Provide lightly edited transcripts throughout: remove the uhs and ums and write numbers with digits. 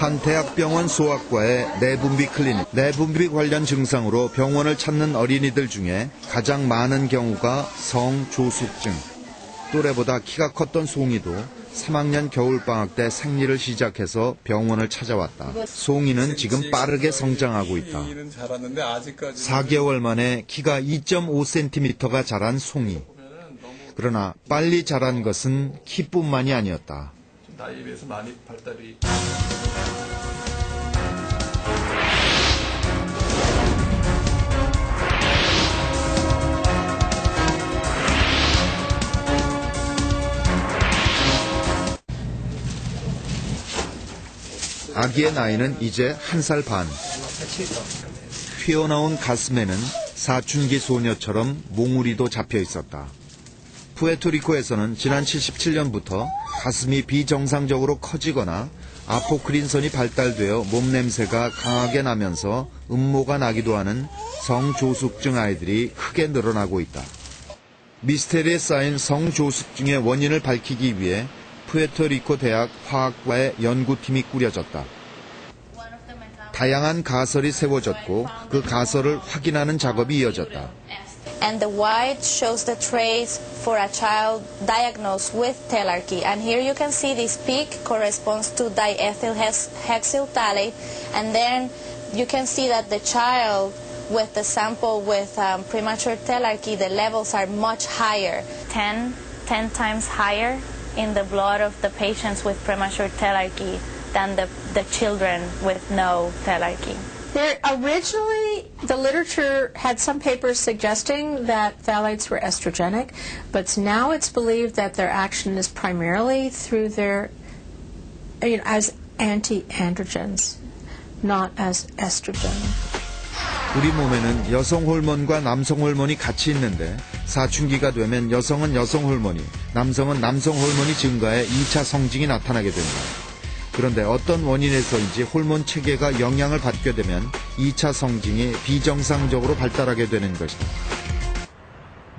한 대학병원 소아과의 내분비 클리닉. 내분비 관련 증상으로 병원을 찾는 어린이들 중에 가장 많은 경우가 성조숙증. 또래보다 키가 컸던 송이도 3학년 겨울방학 때 생리를 시작해서 병원을 찾아왔다. 송이는 지금 빠르게 성장하고 있다. 4개월 만에 키가 2.5cm가 자란 송이. 그러나 빨리 자란 것은 키뿐만이 아니었다. 나이에 비해서 많이 발달이. 아기의 나이는 이제 1살 반. 튀어나온 가슴에는 사춘기 소녀처럼 몽우리도 잡혀 있었다. 푸에르토리코에서는 지난 77년부터 가슴이 비정상적으로 커지거나 아포크린선이 발달되어 몸냄새가 강하게 나면서 음모가 나기도 하는 성조숙증 아이들이 크게 늘어나고 있다. 미스테리에 쌓인 성조숙증의 원인을 밝히기 위해 푸에르토리코 대학 화학과의 연구팀이 꾸려졌다. 다양한 가설이 세워졌고 그 가설을 확인하는 작업이 이어졌다. And the white shows the trace for a child diagnosed with telarky. And here you can see this peak corresponds to diethyl hexyl phthalate. And then you can see that the child with the sample with premature telarky, the levels are much higher. 10 times higher in the blood of the patients with premature telarky than the children with no telarky. Originally, the literature had some papers suggesting that phthalates were estrogenic, but now it's believed that their action is primarily through their, as anti-androgens, not as estrogen. 우리 몸에는 여성 호르몬과 남성 호르몬이 같이 있는데 사춘기가 되면 여성은 여성 호르몬이, 남성은 남성 호르몬이 증가해 2차 성징이 나타나게 됩니다. 그런데 어떤 원인에서인지 호르몬 체계가 영향을 받게 되면 2차 성징이 비정상적으로 발달하게 되는 것이다.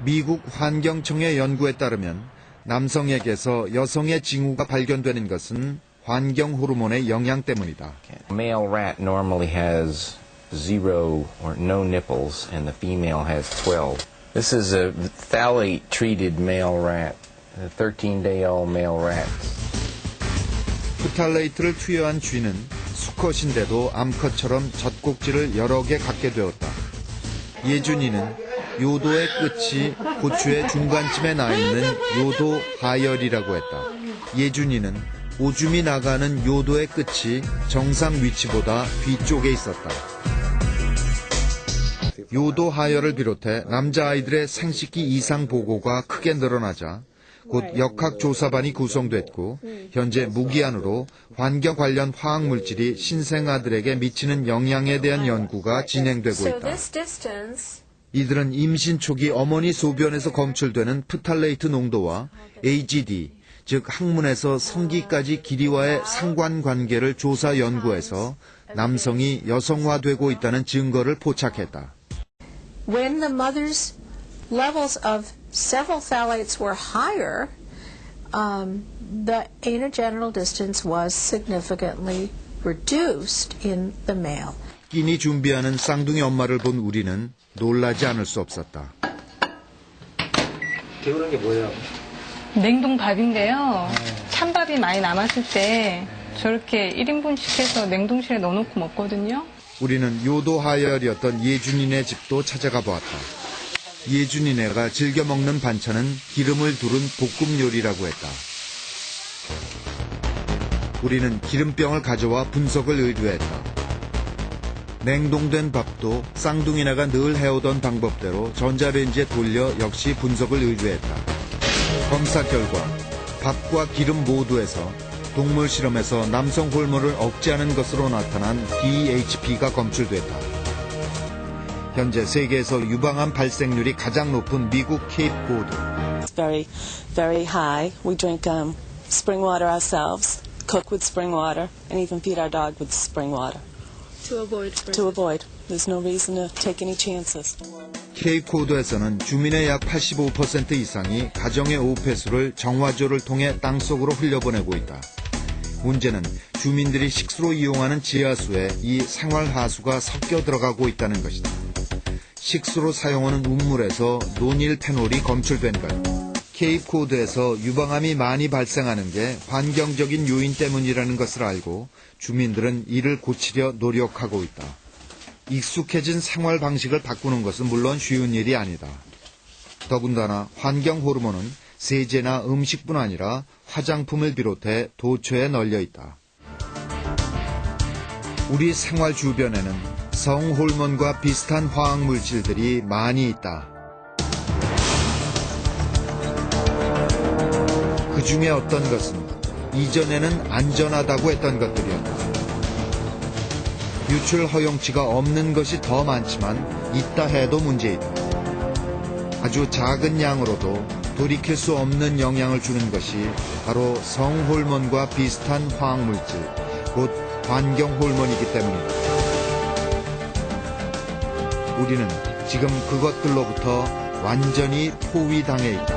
미국 환경청의 연구에 따르면 남성에게서 여성의 징후가 발견되는 것은 환경 호르몬의 영향 때문이다. Male rat normally has 0 or no nipples and the female has 12. This is a phthalate-treated male rat, a 13-day-old male rat. 프탈레이트를 투여한 쥐는 수컷인데도 암컷처럼 젖꼭지를 여러 개 갖게 되었다. 예준이는 요도의 끝이 고추의 중간쯤에 나 있는 요도 하열이라고 했다. 예준이는 오줌이 나가는 요도의 끝이 정상 위치보다 뒤쪽에 있었다. 요도 하열을 비롯해 남자아이들의 생식기 이상 보고가 크게 늘어나자 곧 역학조사반이 구성됐고 현재 무기한으로 환경 관련 화학물질이 신생아들에게 미치는 영향에 대한 연구가 진행되고 있다. 이들은 임신 초기 어머니 소변에서 검출되는 프탈레이트 농도와 AGD, 즉 항문에서 성기까지 길이와의 상관관계를 조사 연구해서 남성이 여성화되고 있다는 증거를 포착했다. When the mother's levels of several phthalates were higher, the anogenital distance was significantly reduced in the male. 끼니 준비하는 쌍둥이 엄마를 본 우리는 놀라지 않을 수 없었다. 개운한 게 뭐예요? 냉동밥인데요. 찬밥이 많이 남았을 때 저렇게 1인분씩 해서 냉동실에 넣어놓고 먹거든요. 우리는 요도 하열이었던 예준이네 집도 찾아가 보았다. 예준이네가 즐겨 먹는 반찬은 기름을 두른 볶음 요리라고 했다. 우리는 기름병을 가져와 분석을 의뢰했다. 냉동된 밥도 쌍둥이네가 늘 해오던 방법대로 전자레인지에 돌려 역시 분석을 의뢰했다. 검사 결과 밥과 기름 모두에서 동물 실험에서 남성 호르몬을 억제하는 것으로 나타난 DHP가 검출됐다. 현재 세계에서 유방암 발생률이 가장 높은 미국 케이프 고드. It's very, very high. We drink spring water ourselves, cook with spring water, and even feed our dog with spring water. To avoid. To avoid. There's no reason to take any chances. 케이프 고드에서는 주민의 약 85% 이상이 가정의 오폐수를 정화조를 통해 땅속으로 흘려보내고 있다. 문제는 주민들이 식수로 이용하는 지하수에 이 생활하수가 섞여 들어가고 있다는 것이다. 식수로 사용하는 우물에서 노닐페놀이 검출된 것. 케이프코드에서 유방암이 많이 발생하는 게 환경적인 요인 때문이라는 것을 알고 주민들은 이를 고치려 노력하고 있다. 익숙해진 생활 방식을 바꾸는 것은 물론 쉬운 일이 아니다. 더군다나 환경 호르몬은 세제나 음식뿐 아니라 화장품을 비롯해 도처에 널려 있다. 우리 생활 주변에는 성호르몬과 비슷한 화학 물질들이 많이 있다. 그 중에 어떤 것은 이전에는 안전하다고 했던 것들이었다. 유출 허용치가 없는 것이 더 많지만 있다 해도 문제이다. 아주 작은 양으로도 돌이킬 수 없는 영향을 주는 것이 바로 성호르몬과 비슷한 화학물질, 곧 환경호르몬이기 때문이다. 우리는 지금 그것들로부터 완전히 포위당해 있다.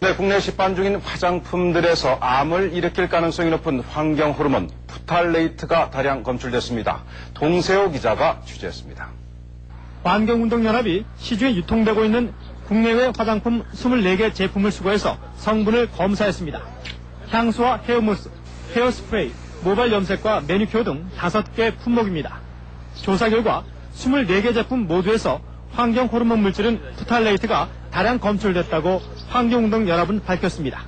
네, 국내 시판 중인 화장품들에서 암을 일으킬 가능성이 높은 환경호르몬 프탈레이트가 다량 검출됐습니다. 동세호 기자가 취재했습니다. 환경운동연합이 시중에 유통되고 있는 국내외 화장품 24개 제품을 수거해서 성분을 검사했습니다. 향수와 헤어무스, 헤어스프레이, 모발 염색과 매니큐어 등 5개 품목입니다. 조사 결과 24개 제품 모두에서 환경 호르몬 물질은 프탈레이트가 다량 검출됐다고 환경운동연합은 밝혔습니다.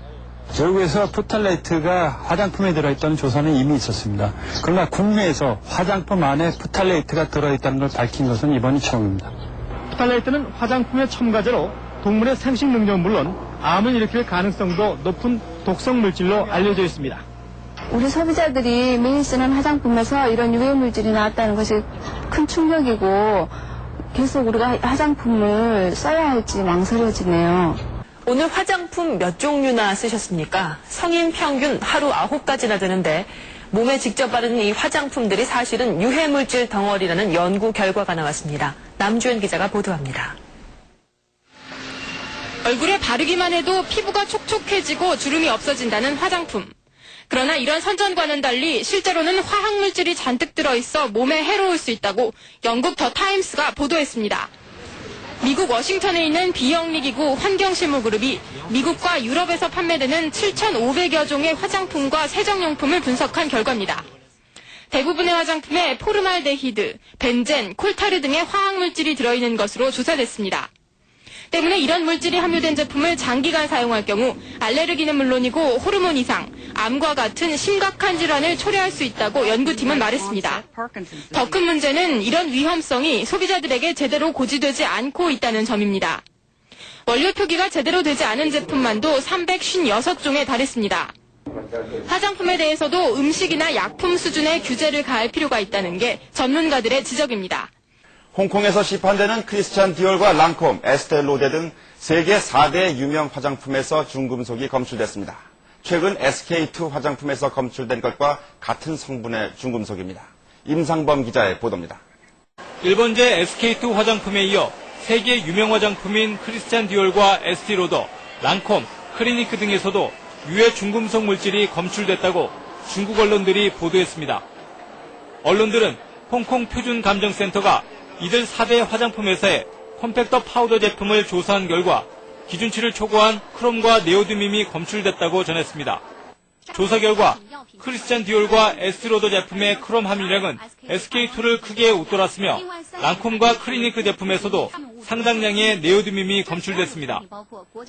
외국에서 프탈레이트가 화장품에 들어있다는 조사는 이미 있었습니다. 그러나 국내에서 화장품 안에 프탈레이트가 들어있다는 걸 밝힌 것은 이번이 처음입니다. 프탈레이트는 화장품의 첨가제로 동물의 생식 능력은 물론 암을 일으킬 가능성도 높은 독성 물질로 알려져 있습니다. 우리 소비자들이 매일 쓰는 화장품에서 이런 유해 물질이 나왔다는 것이 큰 충격이고 계속 우리가 화장품을 써야 할지 망설여지네요. 오늘 화장품 몇 종류나 쓰셨습니까? 성인 평균 하루 9가지나 되는데 몸에 직접 바르는 이 화장품들이 사실은 유해물질 덩어리라는 연구 결과가 나왔습니다. 남주현 기자가 보도합니다. 얼굴에 바르기만 해도 피부가 촉촉해지고 주름이 없어진다는 화장품. 그러나 이런 선전과는 달리 실제로는 화학물질이 잔뜩 들어있어 몸에 해로울 수 있다고 영국 더 타임스가 보도했습니다. 미국 워싱턴에 있는 비영리기구 환경실무그룹이 미국과 유럽에서 판매되는 7,500여 종의 화장품과 세정용품을 분석한 결과입니다. 대부분의 화장품에 포르말데히드, 벤젠, 콜타르 등의 화학물질이 들어있는 것으로 조사됐습니다. 때문에 이런 물질이 함유된 제품을 장기간 사용할 경우 알레르기는 물론이고 호르몬 이상, 암과 같은 심각한 질환을 초래할 수 있다고 연구팀은 말했습니다. 더 큰 문제는 이런 위험성이 소비자들에게 제대로 고지되지 않고 있다는 점입니다. 원료 표기가 제대로 되지 않은 제품만도 356종에 달했습니다. 화장품에 대해서도 음식이나 약품 수준의 규제를 가할 필요가 있다는 게 전문가들의 지적입니다. 홍콩에서 시판되는 크리스찬 디올과 랑콤, 에스테 로데 등 세계 4대 유명 화장품에서 중금속이 검출됐습니다. 최근 SK2 화장품에서 검출된 것과 같은 성분의 중금속입니다. 임상범 기자의 보도입니다. 일본제 SK2 화장품에 이어 세계 유명 화장품인 크리스찬 디올과 에스티 로더, 랑콤, 크리니크 등에서도 유해 중금속 물질이 검출됐다고 중국 언론들이 보도했습니다. 언론들은 홍콩 표준감정센터가 이들 4대 화장품 회사의 컴팩터 파우더 제품을 조사한 결과 기준치를 초과한 크롬과 네오드밈이 검출됐다고 전했습니다. 조사 결과 크리스찬 디올과 에스티로더 제품의 크롬 함유량은 SK2를 크게 웃돌았으며 랑콤과 크리니크 제품에서도 상당량의 네오드밈이 검출됐습니다.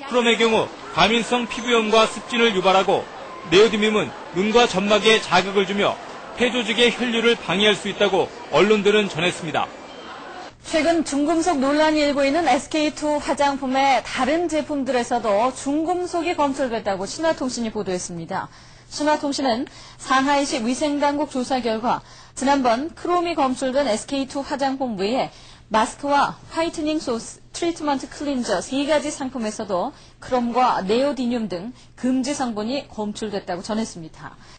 크롬의 경우 과민성 피부염과 습진을 유발하고 네오드밈은 눈과 점막에 자극을 주며 폐조직의 혈류를 방해할 수 있다고 언론들은 전했습니다. 최근 중금속 논란이 일고 있는 SK2 화장품의 다른 제품들에서도 중금속이 검출됐다고 신화통신이 보도했습니다. 신화통신은 상하이시 위생당국 조사 결과 지난번 크롬이 검출된 SK2 화장품 외에 마스크와 화이트닝 소스, 트리트먼트 클린저 3가지 상품에서도 크롬과 네오디듐 등 금지 성분이 검출됐다고 전했습니다.